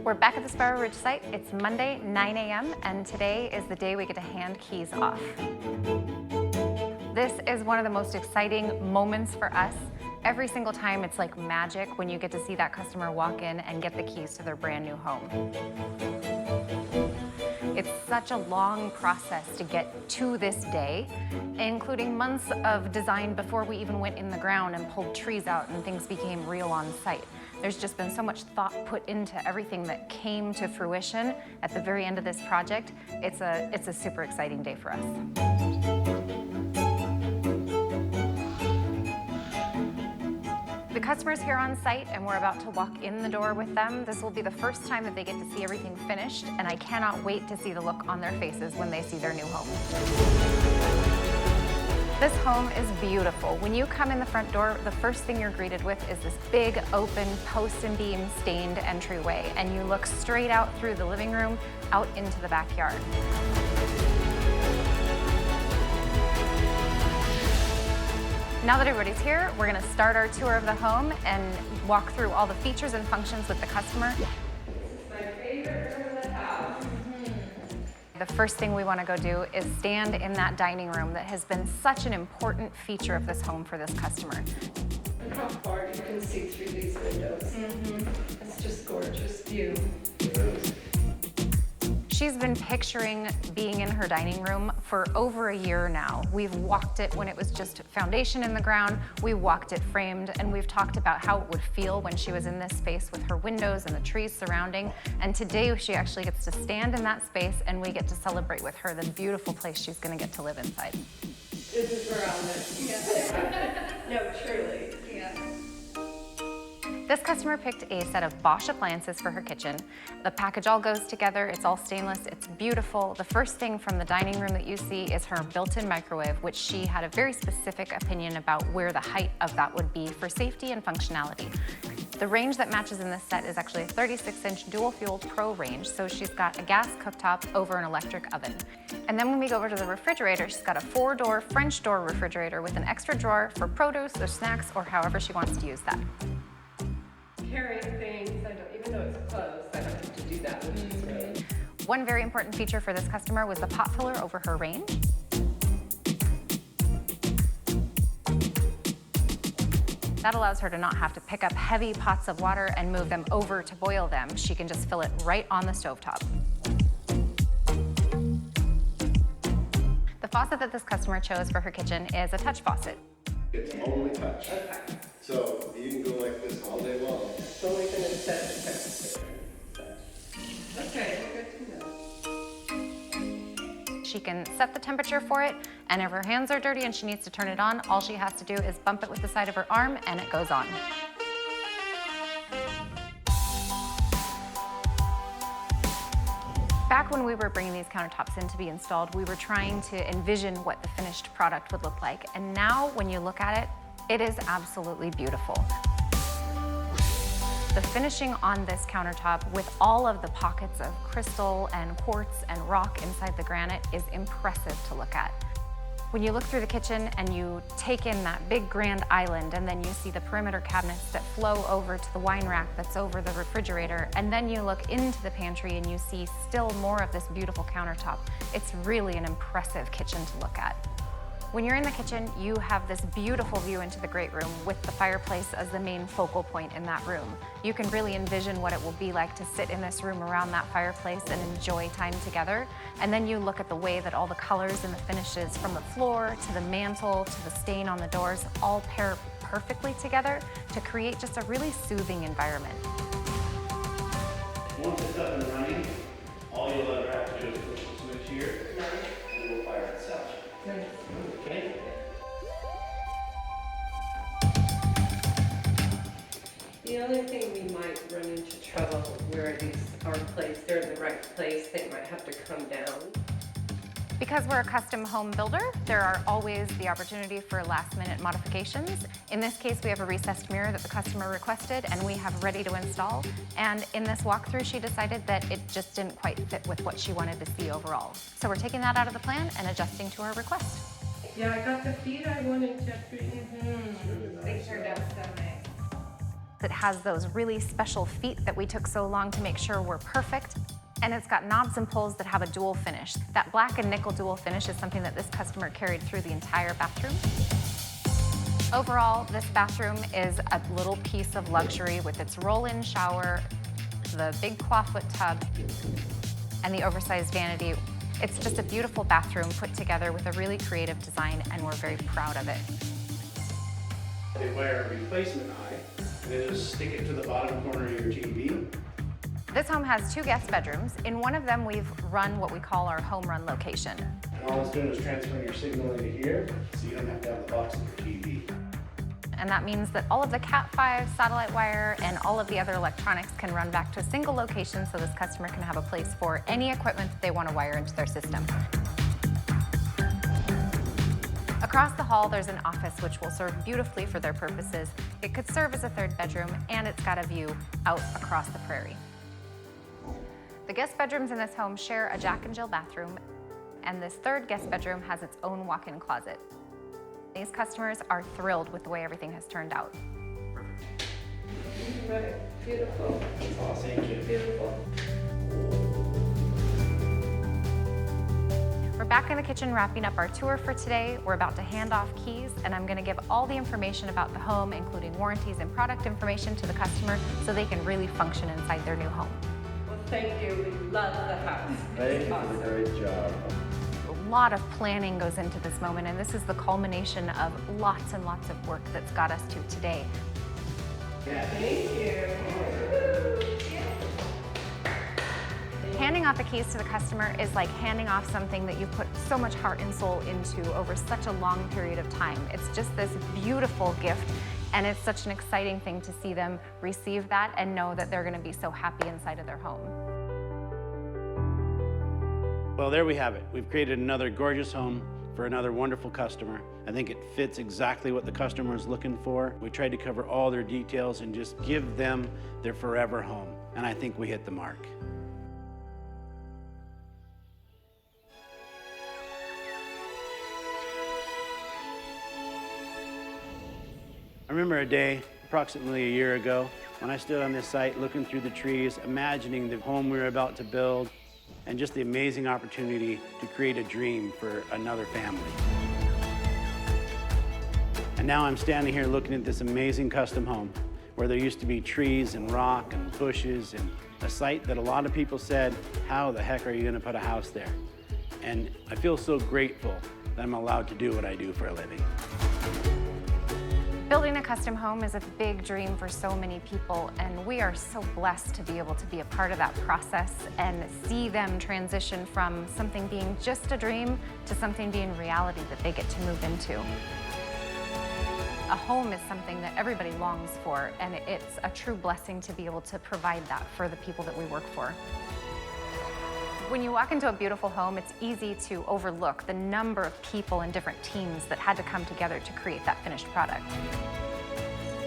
We're back at the Sparrow Ridge site. It's Monday, 9 a.m., and today is the day we get to hand keys off. This is one of the most exciting moments for us. Every single time it's like magic when you get to see that customer walk in and get the keys to their brand new home. It's such a long process to get to this day, including months of design before we even went in the ground and pulled trees out and things became real on site. There's just been so much thought put into everything that came to fruition at the very end of this project. It's a super exciting day for us. The customer's here on site and we're about to walk in the door with them. This will be the first time that they get to see everything finished, and I cannot wait to see the look on their faces when they see their new home. This home is beautiful. When you come in the front door, the first thing you're greeted with is this big, open, post and beam stained entryway, and you look straight out through the living room, out into the backyard. Now that everybody's here, we're going to start our tour of the home and walk through all the features and functions with the customer. This is my favorite room in the house. The first thing we want to go do is stand in that dining room that has been such an important feature of this home for this customer. Look how far you can see through these windows. It's just gorgeous view. She's been picturing being in her dining room for over a year now. We've walked it when it was just foundation in the ground. We walked it framed, and we've talked about how it would feel when she was in this space with her windows and the trees surrounding. And today she actually gets to stand in that space, and we get to celebrate with her the beautiful place she's going to get to live inside. This is where I'll live. Yeah. No, truly. Yeah. This customer picked a set of Bosch appliances for her kitchen. The package all goes together, it's all stainless, it's beautiful. The first thing from the dining room that you see is her built-in microwave, which she had a very specific opinion about where the height of that would be for safety and functionality. The range that matches in this set is actually a 36-inch dual-fuel Pro range, so she's got a gas cooktop over an electric oven. And then when we go over to the refrigerator, she's got a 4-door French door refrigerator with an extra drawer for produce or snacks or however she wants to use that. Carrying things, even though it's closed, I don't have to do that, which is really. One very important feature for this customer was the pot filler over her range. That allows her to not have to pick up heavy pots of water and move them over to boil them. She can just fill it right on the stovetop. The faucet that this customer chose for her kitchen is a touch faucet. It's only touch. Okay. So you can go like this all day long. It's only going to set the temperature. Okay, good to know. She can set the temperature for it, and if her hands are dirty and she needs to turn it on, all she has to do is bump it with the side of her arm and it goes on. Back when we were bringing these countertops in to be installed, we were trying to envision what the finished product would look like. And now, when you look at it, it is absolutely beautiful. The finishing on this countertop with all of the pockets of crystal and quartz and rock inside the granite is impressive to look at. When you look through the kitchen and you take in that big grand island, and then you see the perimeter cabinets that flow over to the wine rack that's over the refrigerator, and then you look into the pantry and you see still more of this beautiful countertop, it's really an impressive kitchen to look at. When you're in the kitchen, you have this beautiful view into the great room with the fireplace as the main focal point in that room. You can really envision what it will be like to sit in this room around that fireplace and enjoy time together. And then you look at the way that all the colors and the finishes from the floor to the mantle to the stain on the doors all pair perfectly together to create just a really soothing environment. Once it's up and running, all you'll ever have to do is push the switch here, and it will fire itself. Nice. Okay? The only thing we might run into trouble where these are placed, they're in the right place, they might have to come down. Because we're a custom home builder, there are always the opportunity for last-minute modifications. In this case, we have a recessed mirror that the customer requested and we have ready to install. And in this walkthrough, she decided that it just didn't quite fit with what she wanted to see overall. So we're taking that out of the plan and adjusting to her request. Yeah, I got the feet I wanted, Jeffrey. Really They nice, turned yeah. out so nice. It has those really special feet that we took so long to make sure were perfect. And it's got knobs and pulls that have a dual finish. That black and nickel dual finish is something that this customer carried through the entire bathroom. Overall, this bathroom is a little piece of luxury with its roll-in shower, the big clawfoot tub, and the oversized vanity. It's just a beautiful bathroom put together with a really creative design, and we're very proud of it. They wire a replacement eye, and then just stick it to the bottom corner of your TV. This home has 2 guest bedrooms. In one of them, we've run what we call our home run location. And all it's doing is transferring your signal into here, so you don't have to have the box of your TV. And that means that all of the Cat5 satellite wire and all of the other electronics can run back to a single location so this customer can have a place for any equipment that they want to wire into their system. Across the hall, there's an office which will serve beautifully for their purposes. It could serve as a 3rd bedroom, and it's got a view out across the prairie. The guest bedrooms in this home share a Jack and Jill bathroom, and this 3rd guest bedroom has its own walk-in closet. These customers are thrilled with the way everything has turned out. Right, beautiful, That's all, thank you. beautiful. We're back in the kitchen wrapping up our tour for today. We're about to hand off keys, and I'm going to give all the information about the home, including warranties and product information, to the customer so they can really function inside their new home. Well, thank you, we love the house. Thank It's you for awesome. the great job. A lot of planning goes into this moment, and this is the culmination of lots and lots of work that's got us to today. Thank you. Handing off the keys to the customer is like handing off something that you put so much heart and soul into over such a long period of time. It's just this beautiful gift, and it's such an exciting thing to see them receive that and know that they're going to be so happy inside of their home. Well, there we have it. We've created another gorgeous home for another wonderful customer. I think it fits exactly what the customer is looking for. We tried to cover all their details and just give them their forever home, and I think we hit the mark. I remember a day, approximately a year ago, when I stood on this site looking through the trees, imagining the home we were about to build, and just the amazing opportunity to create a dream for another family. And now I'm standing here looking at this amazing custom home where there used to be trees and rock and bushes and a site that a lot of people said, how the heck are you gonna put a house there? And I feel so grateful that I'm allowed to do what I do for a living. Building a custom home is a big dream for so many people, and we are so blessed to be able to be a part of that process and see them transition from something being just a dream to something being reality that they get to move into. A home is something that everybody longs for, and it's a true blessing to be able to provide that for the people that we work for. When you walk into a beautiful home, it's easy to overlook the number of people and different teams that had to come together to create that finished product.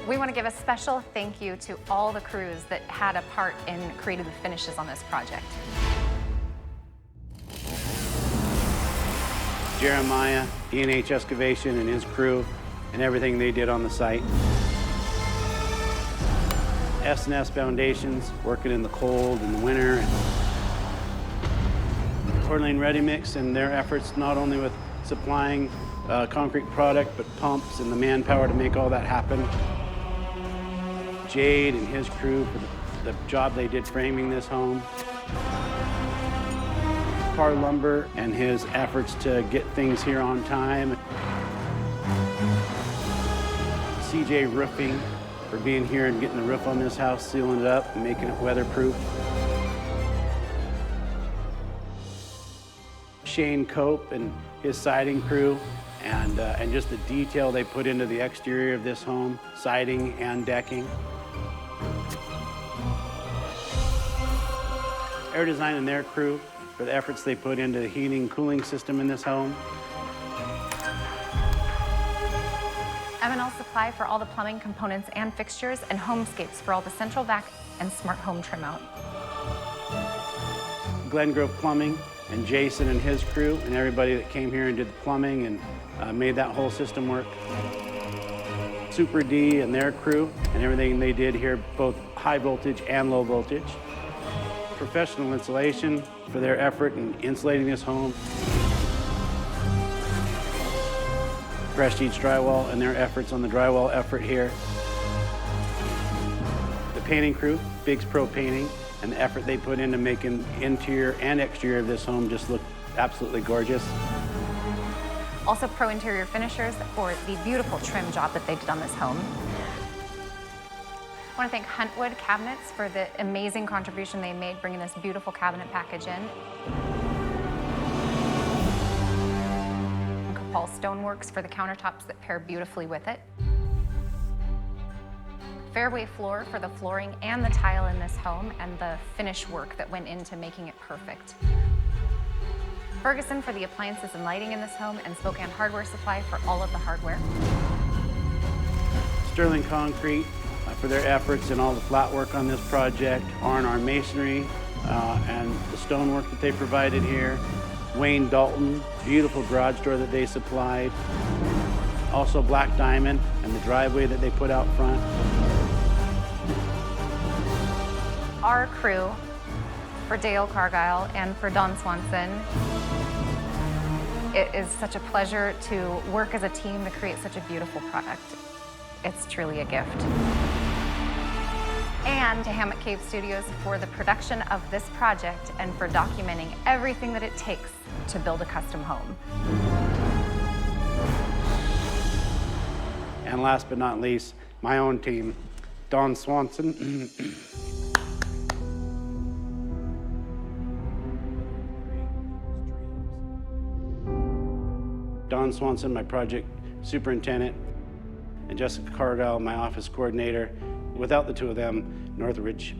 We want to give a special thank you to all the crews that had a part in creating the finishes on this project. Jeremiah, E&H Excavation and his crew, and everything they did on the site. S&S Foundations, working in the cold and the winter. Portland Ready Mix and their efforts not only with supplying concrete product, but pumps and the manpower to make all that happen. Jade and his crew for the job they did framing this home. Par Lumber and his efforts to get things here on time. CJ Roofing for being here and getting the roof on this house, sealing it up and making it weatherproof. Shane Cope and his siding crew, and just the detail they put into the exterior of this home, siding and decking. Air Design and their crew for the efforts they put into the heating and cooling system in this home. M&L Supply for all the plumbing components and fixtures, and Homescapes for all the central vac and smart home trim out. Glen Grove Plumbing and Jason and his crew and everybody that came here and did the plumbing and made that whole system work. Super D and their crew and everything they did here, both high voltage and low voltage. Professional insulation for their effort in insulating this home. Prestige Drywall and their efforts on the drywall effort here. The painting crew, Biggs Pro Painting, and the effort they put into making interior and exterior of this home just look absolutely gorgeous. Also Pro Interior Finishers for the beautiful trim job that they did on this home. I want to thank Huntwood Cabinets for the amazing contribution they made bringing this beautiful cabinet package in. Capal Stoneworks for the countertops that pair beautifully with it. Fairway Floor for the flooring and the tile in this home and the finish work that went into making it perfect. Ferguson for the appliances and lighting in this home, and Spokane Hardware Supply for all of the hardware. Sterling Concrete for their efforts in all the flat work on this project. R&R Masonry and the stonework that they provided here. Wayne Dalton, beautiful garage door that they supplied. Also Black Diamond and the driveway that they put out front. Our crew, for Dale Cargile and for Don Swanson, it is such a pleasure to work as a team to create such a beautiful product. It's truly a gift. And to Hammock Cave Studios for the production of this project and for documenting everything that it takes to build a custom home. And last but not least, my own team, Don Swanson. Don Swanson, my project superintendent, and Jessica Cargile, my office coordinator. Without the two of them, Northridge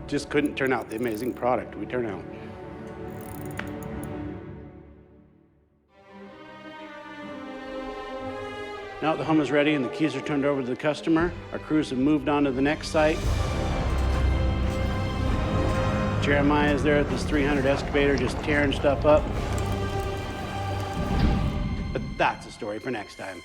just couldn't turn out the amazing product we turn out. Now the home is ready and the keys are turned over to the customer. Our crews have moved on to the next site. Jeremiah is there at this 300 excavator just tearing stuff up. But that's a story for next time.